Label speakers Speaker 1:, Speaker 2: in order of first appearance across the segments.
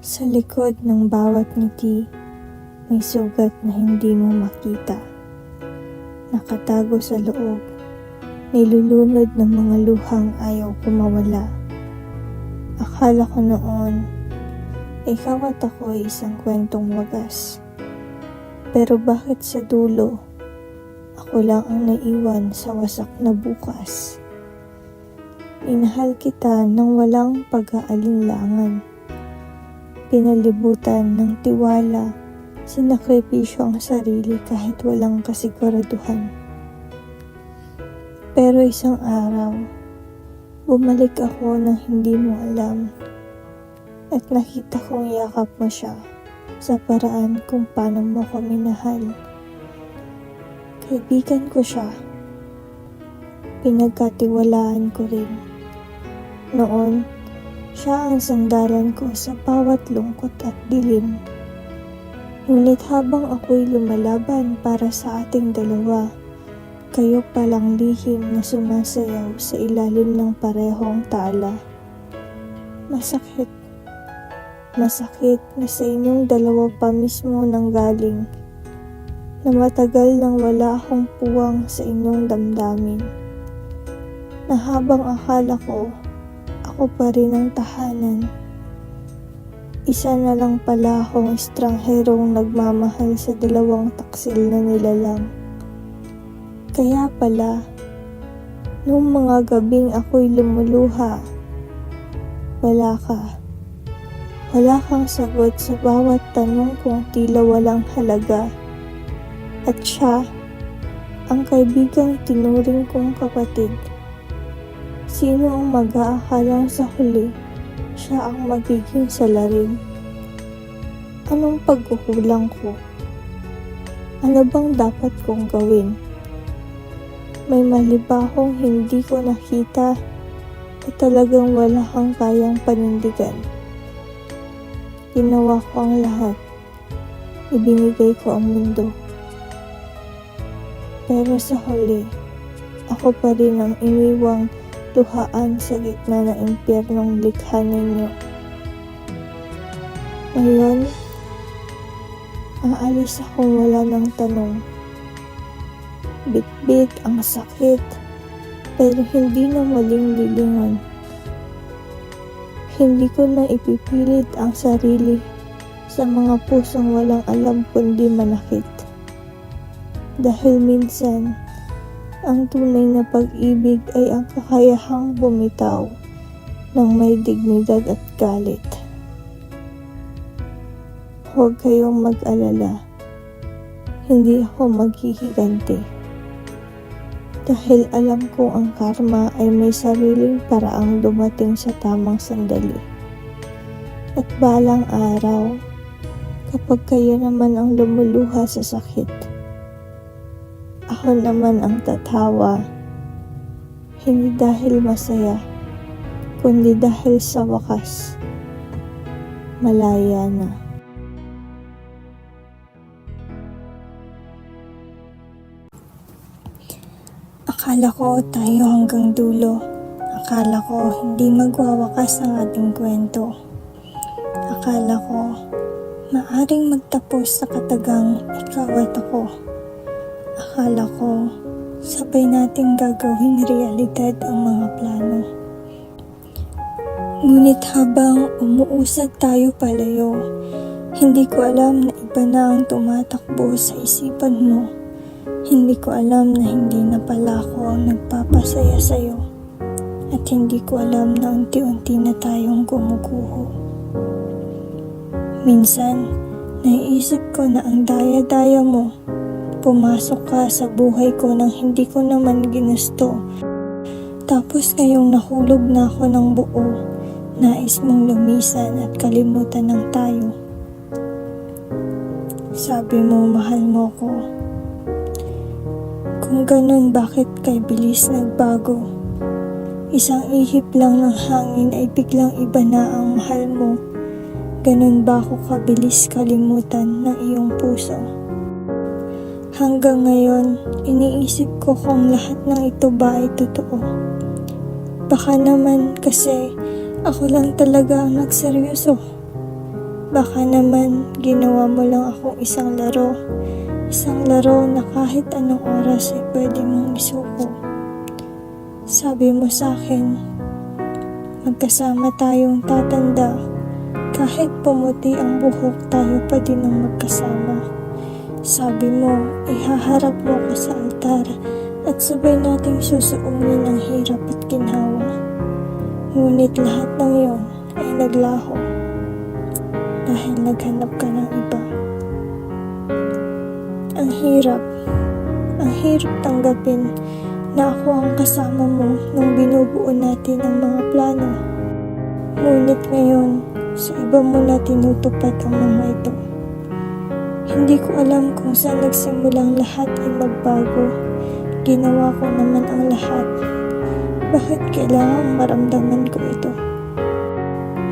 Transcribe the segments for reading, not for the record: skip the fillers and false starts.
Speaker 1: Sa likod ng bawat ngiti, may sugat na hindi mo makita. Nakatago sa loob, nilulunod ng mga luhang ayaw ko mawala. Akala ko noon, ikaw at ako ay isang kwentong wagas. Pero bakit sa dulo, ako lang ang naiwan sa wasak na bukas? Minahal kita nang walang pag-aalinlangan. Pinalibutan ng tiwala, sinakripisyo ang sarili kahit walang kasiguraduhan. Pero isang araw, bumalik ako nang hindi mo alam at nakita kong yakap mo siya sa paraan kung paano mo ko minahal. Kaibigan ko siya, pinagkatiwalaan ko rin. Noon, siya ang sandalan ko sa bawat lungkot at dilim. Ngunit habang ako'y lumalaban para sa ating dalawa, kayo palang lihim na sumasayaw sa ilalim ng parehong tala. Masakit na sa inyong dalawa pa mismo nanggaling, na matagal nang wala akong puwang sa inyong damdamin, na habang akala ko, ako pa rin ang tahanan. Isa na lang pala akong estrangherong nagmamahal sa dalawang taksil na nilalang. Kaya pala, noong mga gabing ako'y lumuluha, wala ka. Wala kang sagot sa bawat tanong kung tila walang halaga. At siya, ang kaibigang tinuring kong kapatid. Sino ang mag-aakalang sa huli, siya ang magiging salarin? Anong pagkukulang ko? Ano bang dapat kong gawin? May mali ba akong hindi ko nakita o talagang wala kang kayang panindigan? Ginawa ko ang lahat. Ibinigay ko ang mundo. Pero sa huli, ako pa rin ang iniwang luhaan sa gitna ng impyernong likha ninyo. Ngayon, aalis akong wala ng tanong. Bit-bit ang sakit, pero hindi na maling lilingon. Hindi ko na ipipilit ang sarili sa mga pusong walang alam kundi manakit. Dahil minsan, ang tunay na pag-ibig ay ang kakayahang bumitaw ng may dignidad at galit. Huwag kayong mag-alala. Hindi ako maghihiganti. Dahil alam kong ang karma ay may sariling paraang dumating sa tamang sandali. At balang araw, kapag kayo naman ang lumuluha sa sakit, ako naman ang tatawa, hindi dahil masaya, kundi dahil sa wakas, malaya na. Akala ko tayo hanggang dulo. Akala ko hindi magwawakas ang ating kwento. Akala ko maaring magtapos sa katagang ikaw at ako. Akala ko, sabay nating gagawing realidad ang mga plano. Ngunit habang umuusad tayo palayo, hindi ko alam na iba na ang tumatakbo sa isipan mo. Hindi ko alam na hindi na pala ako ang nagpapasaya sa'yo. At hindi ko alam na unti-unti na tayong gumuguho. Minsan, naiisip ko na ang daya-daya mo. Pumasok ka sa buhay ko nang hindi ko naman ginusto. Tapos ngayong nahulog na ako ng buo, nais mong lumisan at kalimutan ng tayo. Sabi mo mahal mo ko. Kung ganun, bakit kay bilis nagbago? Isang ihip lang ng hangin ay biglang iba na ang mahal mo. Ganun ba ako kabilis kalimutan ng iyong puso? Hanggang ngayon, iniisip ko kung lahat ng ito ba ay totoo. Baka naman kasi ako lang talaga ang nagseryoso. Baka naman ginawa mo lang akong isang laro. Isang laro na kahit anong oras ay pwede mong isuko. Sabi mo sa akin, magkasama tayong tatanda. Kahit pumuti ang buhok, tayo pa din ang magkasama. Sabi mo, ihaharap mo ko sa altar at sabay nating susuungin ang hirap at ginhawa. Ngunit lahat ng yon ay naglaho dahil naghanap ka ng iba. Ang hirap tanggapin na ako ang kasama mo nung binubuo natin ang mga plano. Ngunit ngayon, sa iba mo na tinutupad ang mga ito. Hindi ko alam kung saan nagsimulang lahat ay magbago. Ginawa ko naman ang lahat. Bakit kailangang maramdaman ko ito?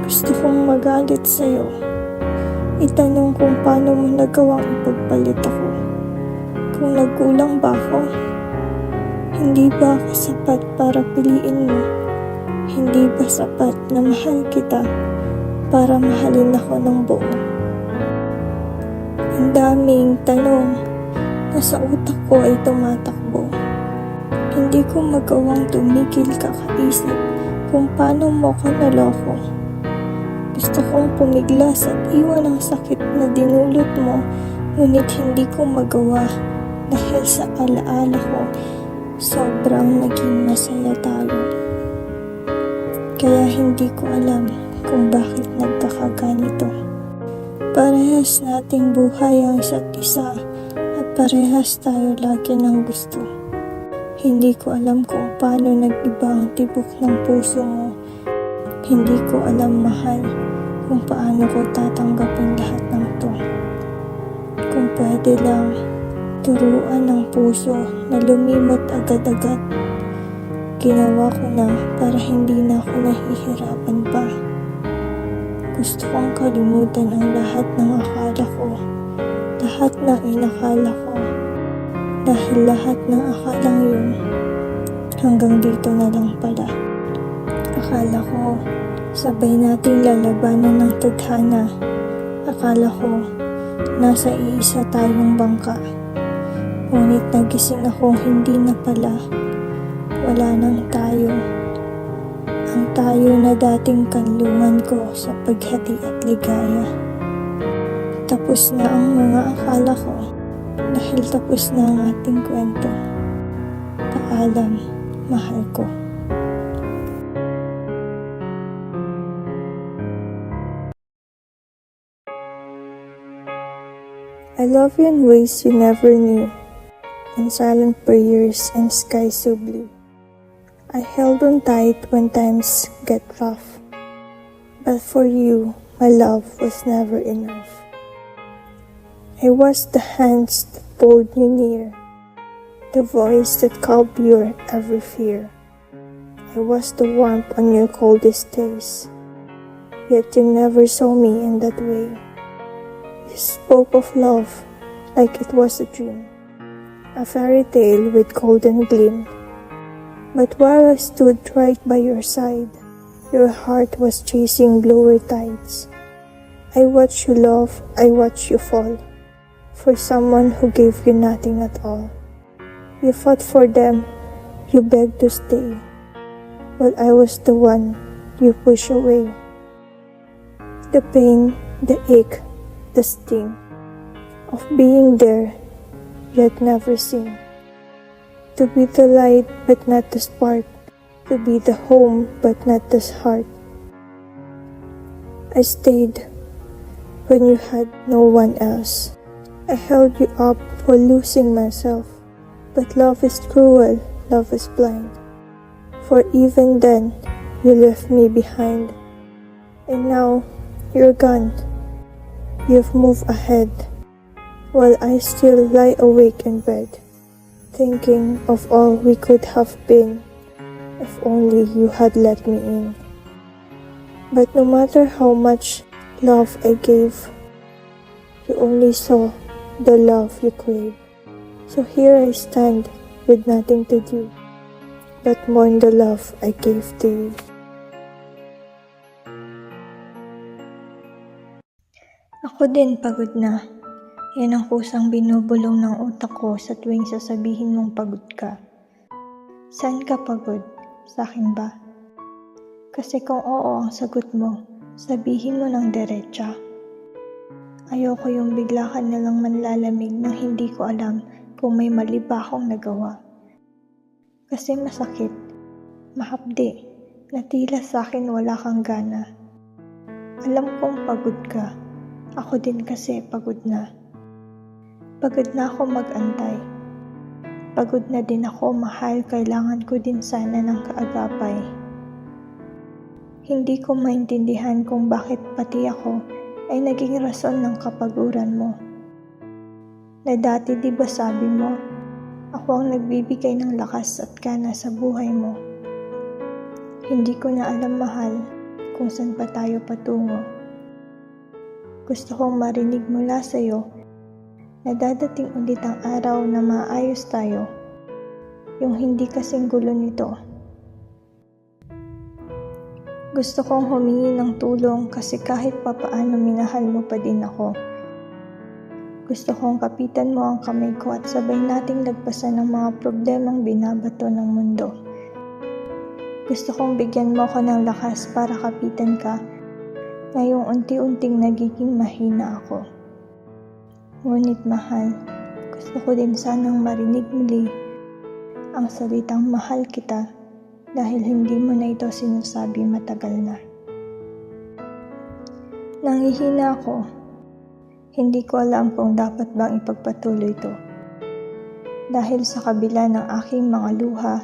Speaker 1: Gusto kong magalit sa'yo. Itanong kung paano mo nagawang ipagpalit ako. Kung nagkulang ba ako? Hindi ba ako sapat para piliin mo? Hindi ba sapat na mahal kita para mahalin ako ng buo? Ang daming tanong na sa utak ko ay tumatakbo. Hindi ko magawang tumigil kakaisip kung paano mo ko naloko. Gusto kong pumiglas at iwan ang sakit na dinulot mo, ngunit hindi ko magawa dahil sa alaala ko, sobrang naging masaya tayo. Kaya hindi ko alam kung bakit nagkakaganito. Parehas nating buhay ang isa't isa at parehas tayo lagi ng gusto. Hindi ko alam kung paano nag-iba ang tibok ng puso mo. Hindi ko alam, mahal, kung paano ko tatanggapin lahat ng to. Kung pwede lang, turuan ng puso na lumimot agad-agad. Ginawa ko na para hindi na ako nahihirapan pa. Gusto kong kalimutan ang lahat ng akala ko, lahat ng inakala ko, dahil lahat ng akalang yun, hanggang dito na lang pala. Akala ko, sabay nating lalabanan ng tadhana. Akala ko, nasa iisa tayong bangka. Ngunit nagising akong hindi na pala. Wala nang tayo. Ang tayo na dating kanlungan ko sa paghati at ligaya. Tapos na ang mga akala ko dahil tapos na ang ating kwento. Paalam, mahal ko. I love you in ways you never knew, in silent prayers and skies so blue. I held on tight when times get rough, but for you, my love was never enough. I was the hands that pulled you near, the voice that calmed your every fear. I was the warmth on your coldest days, yet you never saw me in that way. You spoke of love like it was a dream, a fairy tale with golden gleam. But while I stood right by your side, your heart was chasing lower tides. I watched you love, I watched you fall, for someone who gave you nothing at all. You fought for them, you begged to stay, while I was the one you pushed away. The pain, the ache, the sting of being there, yet never seen. To be the light but not the spark, to be the home but not the heart. I stayed when you had no one else. I held you up while losing myself. But love is cruel, love is blind. For even then, you left me behind. And now, you're gone. You've moved ahead, while I still lie awake in bed, thinking of all we could have been, if only you had let me in. But no matter how much love I gave, you only saw the love you crave. So here I stand with nothing to do, but mourn the love I gave to you. Ako din pagod na. Yan ang kusang binubulong ng utak ko sa tuwing sasabihin mong pagod ka. Saan ka pagod? Sa akin ba? Kasi kung oo ang sagot mo, sabihin mo ng diretsa. Ayoko yung bigla ka nalang manlalamig nang hindi ko alam kung may mali ba akong nagawa. Kasi masakit, mahapdi, na tila sa akin wala kang gana. Alam kong pagod ka, ako din kasi pagod na. Pagod na ako mag-antay. Pagod na din ako, mahal, kailangan ko din sana ng kaagapay. Hindi ko maintindihan kung bakit pati ako ay naging rason ng kapaguran mo. Na dati di ba sabi mo, ako ang nagbibigay ng lakas at gana sa buhay mo. Hindi ko na alam, mahal, kung saan pa tayo patungo. Gusto kong marinig mula sa'yo na dadating ulit ang araw na maayos tayo, yung hindi kasing gulo nito. Gusto kong humingi ng tulong kasi kahit papaano minahal mo pa din ako. Gusto kong kapitan mo ang kamay ko at sabay nating lagpasan ng mga problemang binabato ng mundo. Gusto kong bigyan mo ako ng lakas para kapitan ka ngayong unti-unting nagiging mahina ako. Ngunit mahal, gusto ko din sanang marinig muli ang salitang mahal kita dahil hindi mo na ito sinasabi matagal na. Nanghihina ako. Hindi ko alam kung dapat bang ipagpatuloy ito. Dahil sa kabila ng aking mga luha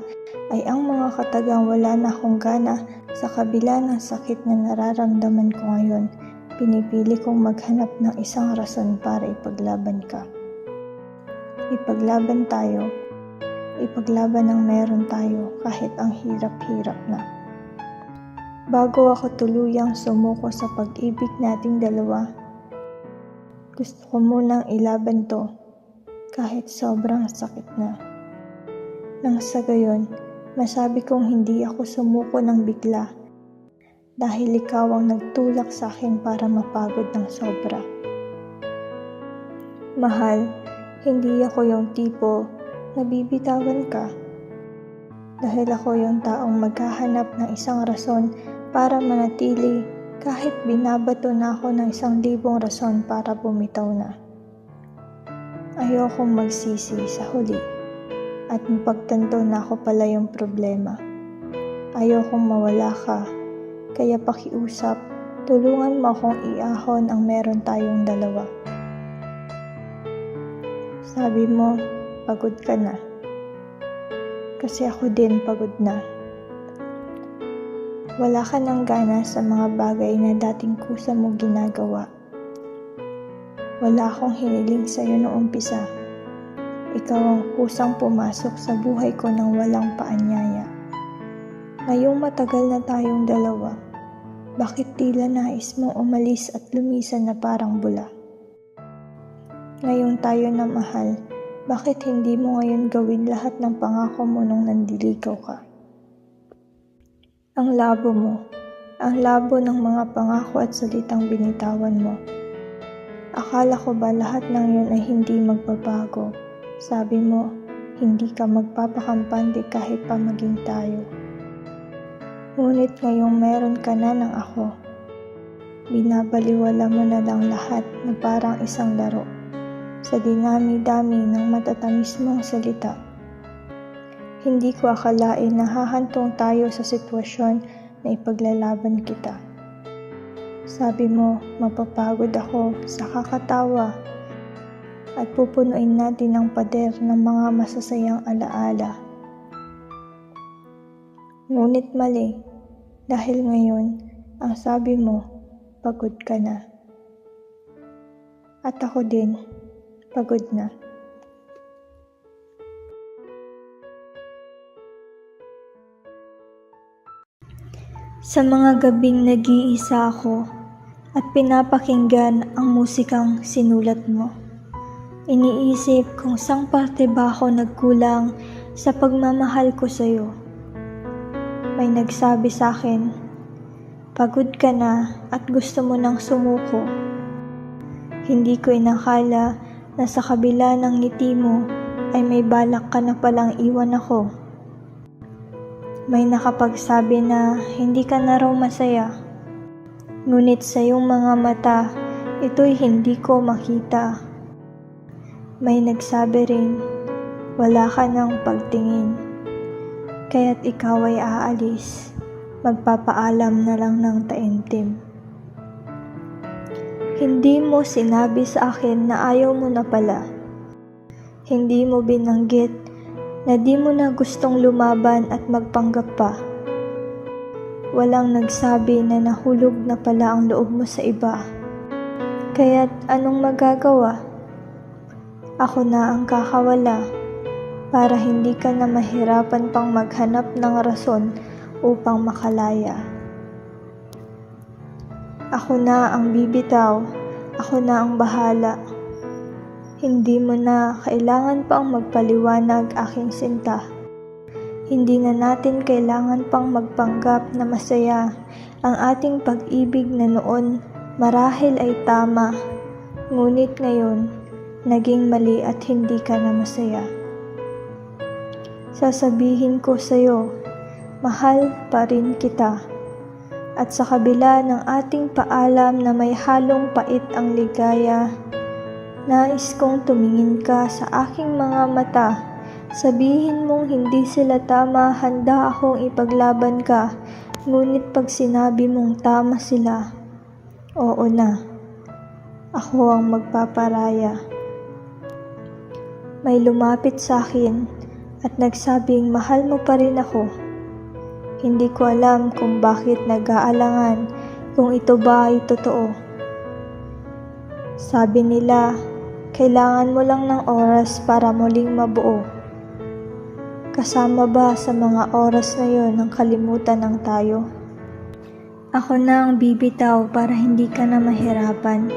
Speaker 1: ay ang mga katagang wala na akong gana sa kabila ng sakit na nararamdaman ko ngayon. Pinipili kong maghanap ng isang rason para ipaglaban ka. Ipaglaban tayo. Ipaglaban ang meron tayo kahit ang hirap-hirap na. Bago ako tuluyang sumuko sa pag-ibig nating dalawa, gusto ko munang ilaban to kahit sobrang sakit na. Nang sa gayon, masabi kong hindi ako sumuko ng bigla dahil ikaw ang nagtulak sa akin para mapagod ng sobra. Mahal, hindi ako yung tipo na bibitawan ka dahil ako yung taong maghahanap ng isang rason para manatili kahit binabato na ako ng 1,000 rason para bumitaw na. Ayokong magsisi sa huli at mapagtanto na ako pala yung problema. Ayokong mawala ka, kaya pakiusap, tulungan mo akong iahon ang meron tayong dalawa. Sabi mo, pagod ka na. Kasi ako din pagod na. Wala ka ng gana sa mga bagay na dating kusa mo ginagawa. Wala akong hiniling sa'yo noong umpisa. Ikaw ang kusang pumasok sa buhay ko nang walang paanyaya. Ngayong matagal na tayong dalawa, bakit tila nais mo umalis at lumisan na parang bula? Ngayong tayo na mahal, bakit hindi mo ngayon gawin lahat ng pangako mo nung nandiligaw ka? Ang labo mo, ang labo ng mga pangako at salitang binitawan mo. Akala ko ba lahat ng yun ay hindi magbabago? Sabi mo, hindi ka magpapakampante kahit pa maging tayo. Ngunit ngayong meron ka na ng ako, binabaliwala mo na lang lahat na parang isang laro. Sa dinami-dami ng matatamis mong salita. Hindi ko akalain na hahantong tayo sa sitwasyon na ipaglalaban kita. Sabi mo, mapapagod ako sa kakatawa at pupunuin natin ang pader ng mga masasayang alaala. Ngunit mali, dahil ngayon, ang sabi mo, pagod ka na. At ako din, pagod na. Sa mga gabing nag-iisa ako at pinapakinggan ang musikang sinulat mo, iniisip kung sang parte ba ako nagkulang sa pagmamahal ko sa'yo. May nagsabi sa akin, pagod ka na at gusto mo nang sumuko. Hindi ko inakala na sa kabila ng ngiti mo ay may balak ka na palang iwan ako. May nakapagsabi na hindi ka na raw masaya. Ngunit sa iyong mga mata, ito'y hindi ko makita. May nagsabi rin, wala ka ng pagtingin. Kaya't ikaw ay aalis, magpapaalam na lang ng taimtim. Hindi mo sinabi sa akin na ayaw mo na pala. Hindi mo binanggit na di mo na gustong lumaban at magpanggap pa. Walang nagsabi na nahulog na pala ang loob mo sa iba. Kaya't anong magagawa? Ako na ang kakawala para hindi ka na mahirapan pang maghanap ng rason upang makalaya. Ako na ang bibitaw, ako na ang bahala. Hindi mo na kailangan pang magpaliwanag, aking sinta. Hindi na natin kailangan pang magpanggap na masaya. Ang ating pag-ibig na noon marahil ay tama, ngunit ngayon naging mali at hindi ka na masaya. Sasabihin ko sa'yo, mahal pa rin kita. At sa kabila ng ating paalam na may halong pait ang ligaya, nais kong tumingin ka sa aking mga mata. Sabihin mong hindi sila tama, handa akong ipaglaban ka. Ngunit pag sinabi mong tama sila, oo na, ako ang magpaparaya. May lumapit sa akin at nagsabing mahal mo pa rin ako. Hindi ko alam kung bakit nag-aalangan, kung ito ba ay totoo. Sabi nila, kailangan mo lang ng oras para muling mabuo. Kasama ba sa mga oras na yon ang kalimutan ng tayo? Ako na ang bibitaw para hindi ka na mahirapan.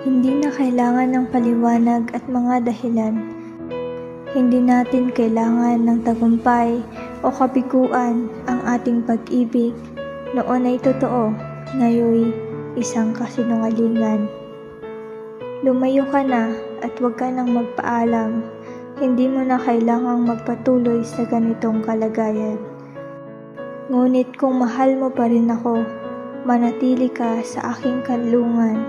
Speaker 1: Hindi na kailangan ng paliwanag at mga dahilan. Hindi natin kailangan ng tagumpay o kabiguan ang ating pag-ibig. Noon ay totoo, ngayon isang kasinungalingan. Lumayo ka na at huwag ka nang magpaalam. Hindi mo na kailangang magpatuloy sa ganitong kalagayan. Ngunit kung mahal mo pa rin ako, manatili ka sa aking kanlungan.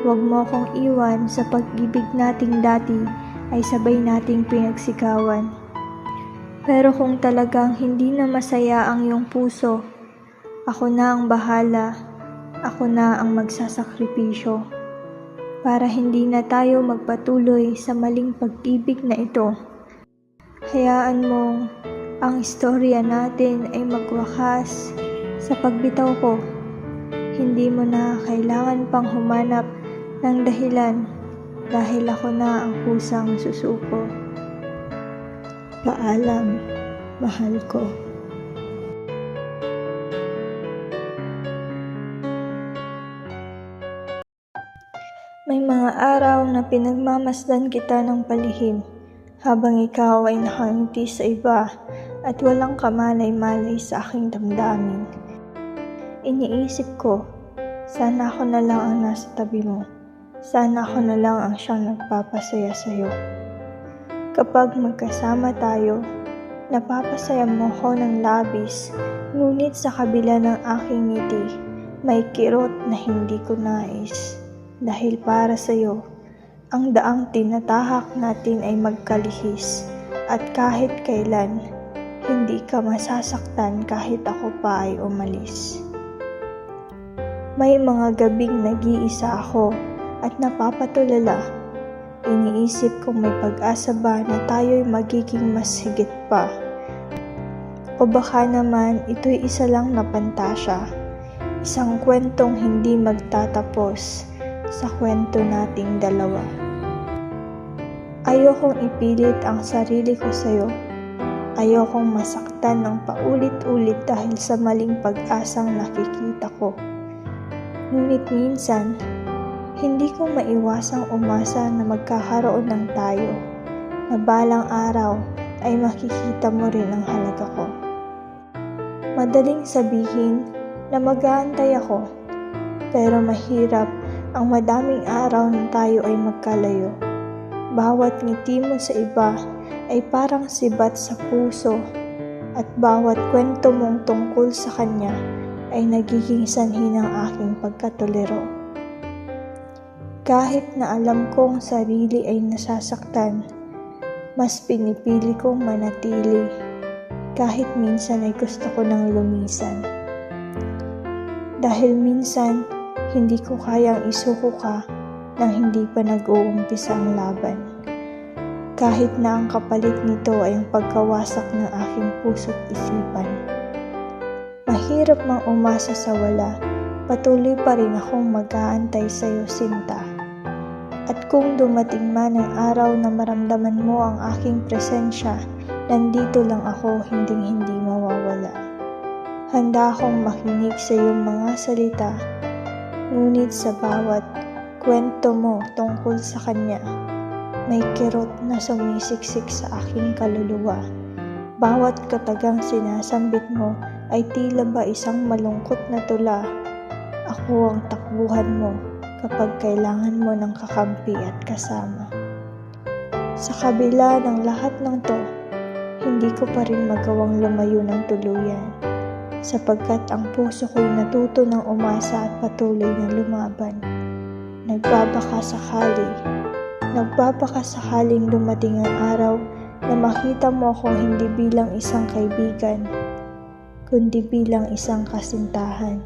Speaker 1: Huwag mo akong iwan sa pag-ibig nating dati ay sabay nating pinagsigawan. Pero kung talagang hindi na masaya ang iyong puso, ako na ang bahala, ako na ang magsasakripisyo. Para hindi na tayo magpatuloy sa maling pag-ibig na ito. Hayaan mong ang istorya natin ay magwakas sa pagbitaw ko. Hindi mo na kailangan pang humanap ng dahilan dahil ako na ang kusang susuko. Paalam, mahal ko. May mga araw na pinagmamasdan kita ng palihim habang ikaw ay nakangiti sa iba at walang kamalay-malay sa aking damdamin. Iniisip ko, sana ako na lang ang nasa tabi mo. Sana ako na lang ang siyang nagpapasaya sa'yo. Kapag magkasama tayo, napapasaya mo ko ng labis, ngunit sa kabila ng aking ngiti, may kirot na hindi ko nais. Dahil para sa'yo, ang daang tinatahak natin ay magkalihis at kahit kailan, hindi ka masasaktan kahit ako pa ay umalis. May mga gabing nag-iisa ako at napapatulala. Iniisip kong may pag-asa ba na tayo'y magiging mas higit pa. O baka naman ito'y isa lang na pantasya, isang kwentong hindi magtatapos sa kwento nating dalawa. Ayokong ipilit ang sarili ko sa'yo. Ayokong masaktan ng paulit-ulit dahil sa maling pag-asang nakikita ko. Ngunit minsan, hindi ko maiwasang umasa na magkakaroon ng tayo, na balang araw ay makikita mo rin ang halaga ko. Madaling sabihin na mag-aantay ako, pero mahirap ang madaming araw na tayo ay magkalayo. Bawat ngiti mo sa iba ay parang sibat sa puso at bawat kwento mong tungkol sa kanya ay nagiging sanhi ng aking pagkatolero. Kahit na alam kong sarili ay nasasaktan, mas pinipili kong manatili kahit minsan ay gusto ko nang lumisan. Dahil minsan, hindi ko kayang isuko ka nang hindi pa nag-uumpisa ang laban. Kahit na ang kapalit nito ay ang pagkawasak ng aking puso't isipan. Mahirap mang umasa sa wala, patuloy pa rin akong mag-aantay sa'yo, sinta. At kung dumating man ang araw na maramdaman mo ang aking presensya, nandito lang ako, hinding-hindi mawawala. Handa akong makinig sa iyong mga salita, ngunit sa bawat kwento mo tungkol sa kanya, may kirot na sumisiksik sa aking kaluluwa. Bawat katagang sinasambit mo ay tila ba isang malungkot na tula. Ako ang takbuhan mo kapag kailangan mo ng kakampi at kasama. Sa kabila ng lahat ng to, hindi ko pa rin magawang lumayo ng tuluyan, sapagkat ang puso ko'y natuto ng umasa at patuloy na lumaban. Nagbabaka sakaling dumating ang araw na makita mo akong hindi bilang isang kaibigan, kundi bilang isang kasintahan.